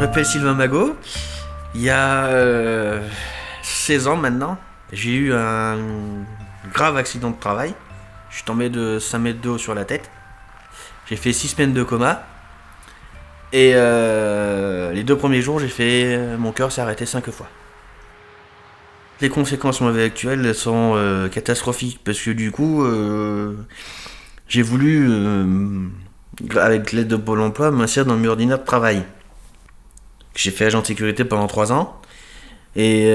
m'appelle Sylvain Magot. Il y a 16 ans maintenant, j'ai eu un grave accident de travail. Je suis tombé de 5 mètres de haut sur la tête. J'ai fait 6 semaines de coma. Et les 2 premiers jours, mon cœur s'est arrêté 5 fois. Les conséquences de ma vie actuelle sont catastrophiques parce que du coup, j'ai voulu, avec l'aide de Pôle emploi, m'inscrire dans le milieu ordinaire de travail. J'ai fait agent de sécurité pendant 3 ans et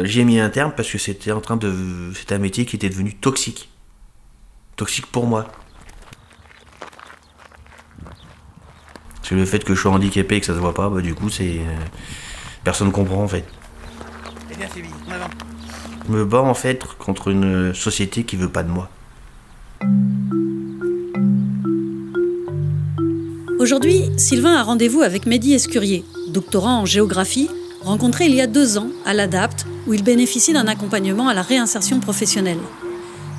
j'y ai mis un terme parce que c'était un métier qui était devenu toxique. Toxique pour moi. Parce que le fait que je sois handicapé et que ça se voit pas, du coup, personne ne comprend en fait. Eh bien, c'est vite, en avant. Je me bats en fait contre une société qui veut pas de moi. Aujourd'hui, Sylvain a rendez-vous avec Mehdi Escurier, doctorant en géographie, rencontré il y a 2 ans à l'ADAPT, où il bénéficie d'un accompagnement à la réinsertion professionnelle.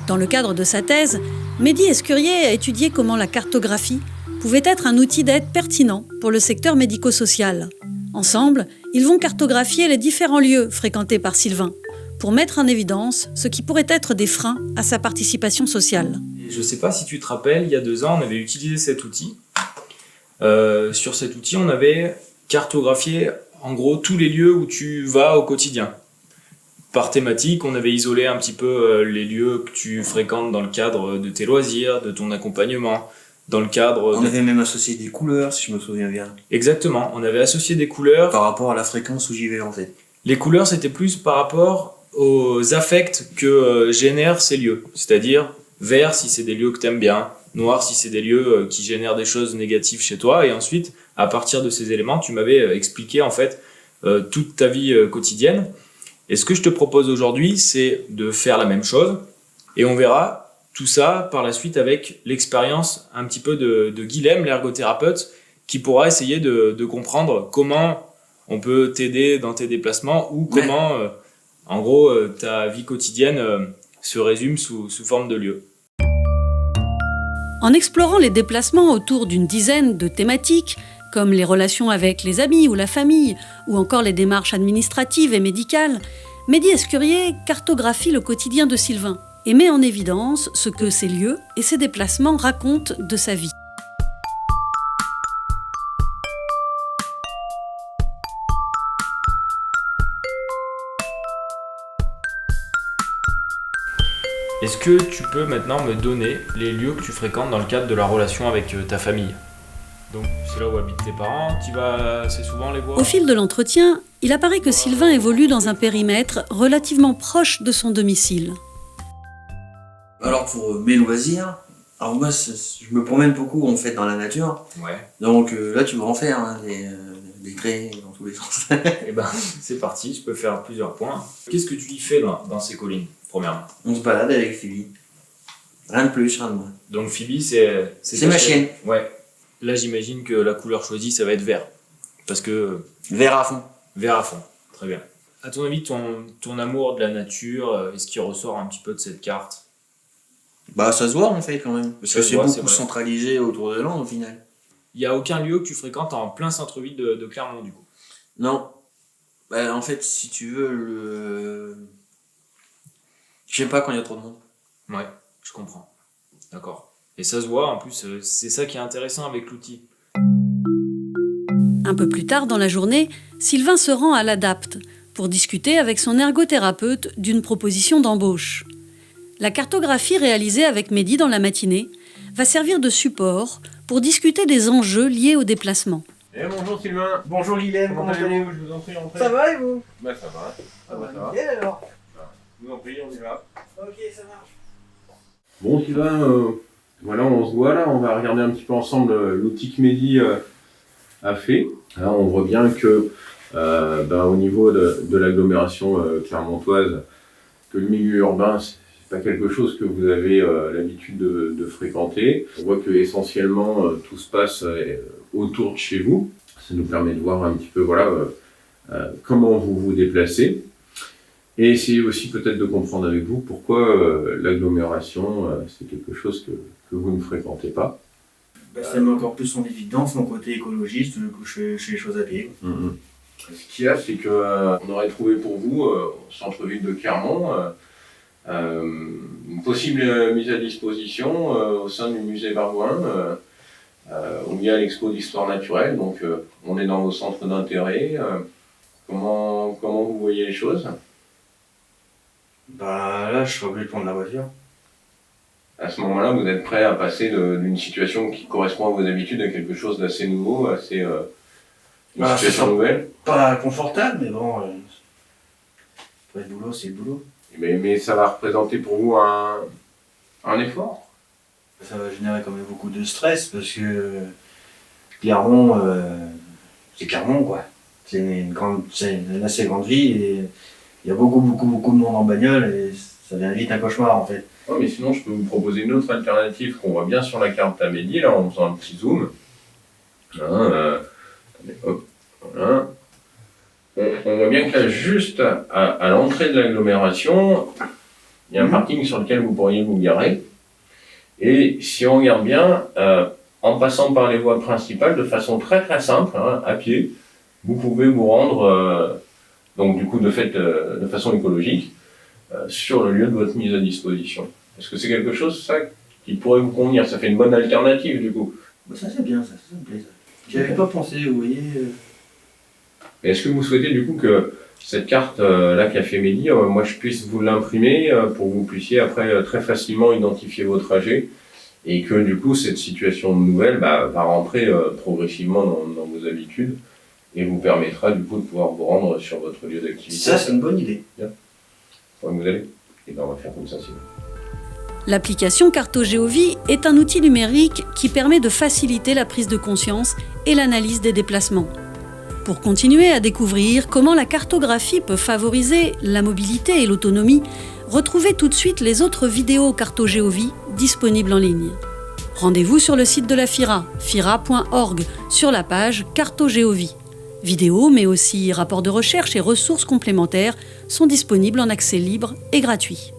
Dans le cadre de sa thèse, Mehdi Escurier a étudié comment la cartographie pouvait être un outil d'aide pertinent pour le secteur médico-social. Ensemble, ils vont cartographier les différents lieux fréquentés par Sylvain pour mettre en évidence ce qui pourrait être des freins à sa participation sociale. Je ne sais pas si tu te rappelles, il y a 2 ans, on avait utilisé cet outil. Sur cet outil, on avait cartographié en gros tous les lieux où tu vas au quotidien. Par thématique, on avait isolé un petit peu les lieux que tu fréquentes dans le cadre de tes loisirs, de ton accompagnement, dans le cadre... On avait même associé des couleurs, si je me souviens bien. Exactement, on avait associé des couleurs... Par rapport à la fréquence où j'y vais en fait. Les couleurs, c'était plus par rapport aux affects que génèrent ces lieux. C'est-à-dire vert si c'est des lieux que tu aimes bien, noir si c'est des lieux qui génèrent des choses négatives chez toi. Et ensuite, à partir de ces éléments, tu m'avais expliqué en fait toute ta vie quotidienne. Et ce que je te propose aujourd'hui, c'est de faire la même chose. Et on verra tout ça par la suite avec l'expérience un petit peu de Guilhem, l'ergothérapeute, qui pourra essayer de comprendre comment on peut t'aider dans tes déplacements ou comment, en gros, ta vie quotidienne se résume sous forme de lieu. En explorant les déplacements autour d'une dizaine de thématiques, comme les relations avec les amis ou la famille, ou encore les démarches administratives et médicales, Mehdi Escurier cartographie le quotidien de Sylvain et met en évidence ce que ces lieux et ces déplacements racontent de sa vie. Est-ce que tu peux maintenant me donner les lieux que tu fréquentes dans le cadre de la relation avec ta famille ? Donc c'est là où habitent tes parents, tu vas assez souvent les voir ? Au fil de l'entretien, il apparaît que Sylvain évolue dans un périmètre relativement proche de son domicile. Alors pour mes loisirs, alors moi je me promène beaucoup en fait dans la nature. Ouais. Donc là tu vas en faire des grès dans tous les sens. Et ben c'est parti, je peux faire plusieurs points. Qu'est-ce que tu y fais dans ces collines, premièrement ? On se balade avec Phoebe. Rien de plus, rien de moins. Donc Phoebe c'est ma chienne. Ouais. Là j'imagine que la couleur choisie ça va être vert. Parce que... Vert à fond. Vert à fond, très bien. À ton avis, ton amour de la nature, est-ce qu'il ressort un petit peu de cette carte ? Bah ça se voit en fait quand même. Parce que c'est voit, beaucoup centralisé autour de Lens au final. Il n'y a aucun lieu que tu fréquentes en plein centre-ville de Clermont du coup ? Non. Bah en fait si tu veux j'aime pas quand il y a trop de monde. Ouais, je comprends. D'accord. Et ça se voit, en plus, c'est ça qui est intéressant avec l'outil. Un peu plus tard dans la journée, Sylvain se rend à l'ADAPT pour discuter avec son ergothérapeute d'une proposition d'embauche. La cartographie réalisée avec Mehdi dans la matinée va servir de support pour discuter des enjeux liés au déplacement. Bonjour Sylvain. Bonjour Guilhem, comment allez-vous ? Je vous en prie, entrez. Ça va et vous ? Bah ça va. Ça va. Nickel alors. Je vous en prie, on y va. Ok, ça marche. Bon Sylvain, voilà, on se voit là, on va regarder un petit peu ensemble l'outil que Mehdi a fait. Là, on voit bien que au niveau de l'agglomération clermontoise, que le milieu urbain, c'est pas quelque chose que vous avez l'habitude de fréquenter. On voit que essentiellement tout se passe autour de chez vous. Ça nous permet de voir un petit peu comment vous vous déplacez. Et essayer aussi peut-être de comprendre avec vous pourquoi l'agglomération, c'est quelque chose que vous ne fréquentez pas. Ça met encore plus en évidence mon côté écologiste, que je fais les choses à pied. Ce qu'il y a, c'est qu'on aurait trouvé pour vous, au centre-ville de Clermont, une possible mise à disposition au sein du musée Bargouin, où il y a l'expo d'histoire naturelle. Donc, on est dans vos centres d'intérêt. Comment vous voyez les choses? Là, je serais obligé de prendre la voiture. À ce moment-là, vous êtes prêt à passer d'une situation qui correspond à vos habitudes à quelque chose d'assez nouveau, une situation nouvelle? Pas confortable, mais bon, le boulot, c'est le boulot. Mais ça va représenter pour vous un effort? Ça va générer quand même beaucoup de stress, parce que Clermont, c'est Clermont, quoi. C'est une assez grande ville, et il y a beaucoup de monde en bagnole, et ça devient vite un cauchemar, en fait. Oh, mais sinon, je peux vous proposer une autre alternative qu'on voit bien sur la carte à Mehdi, là, en faisant un petit zoom. Hop, voilà. On voit bien que là, juste à l'entrée de l'agglomération, il y a un parking sur lequel vous pourriez vous garer. Et si on regarde bien, en passant par les voies principales, de façon très très simple, à pied, vous pouvez vous rendre, donc du coup de fait de façon écologique, sur le lieu de votre mise à disposition. Est-ce que c'est quelque chose, ça, qui pourrait vous convenir? Ça fait une bonne alternative, du coup. Ça c'est bien, ça me plaît. J'y avais pas pensé, vous voyez. Est-ce que vous souhaitez, du coup, que cette carte-là qu'a fait Mehdi, moi je puisse vous l'imprimer pour que vous puissiez après très facilement identifier vos trajets, et que du coup cette situation nouvelle va rentrer progressivement dans vos habitudes et vous permettra du coup de pouvoir vous rendre sur votre lieu d'activité? Ça, c'est une bonne idée. Bien. Vous allez? Et bien on va faire comme ça, sinon. L'application Cartogéovie est un outil numérique qui permet de faciliter la prise de conscience et l'analyse des déplacements. Pour continuer à découvrir comment la cartographie peut favoriser la mobilité et l'autonomie, retrouvez tout de suite les autres vidéos Cartogéovie disponibles en ligne. Rendez-vous sur le site de la FIRA, fira.org, sur la page Cartogéovie. Vidéos, mais aussi rapports de recherche et ressources complémentaires sont disponibles en accès libre et gratuit.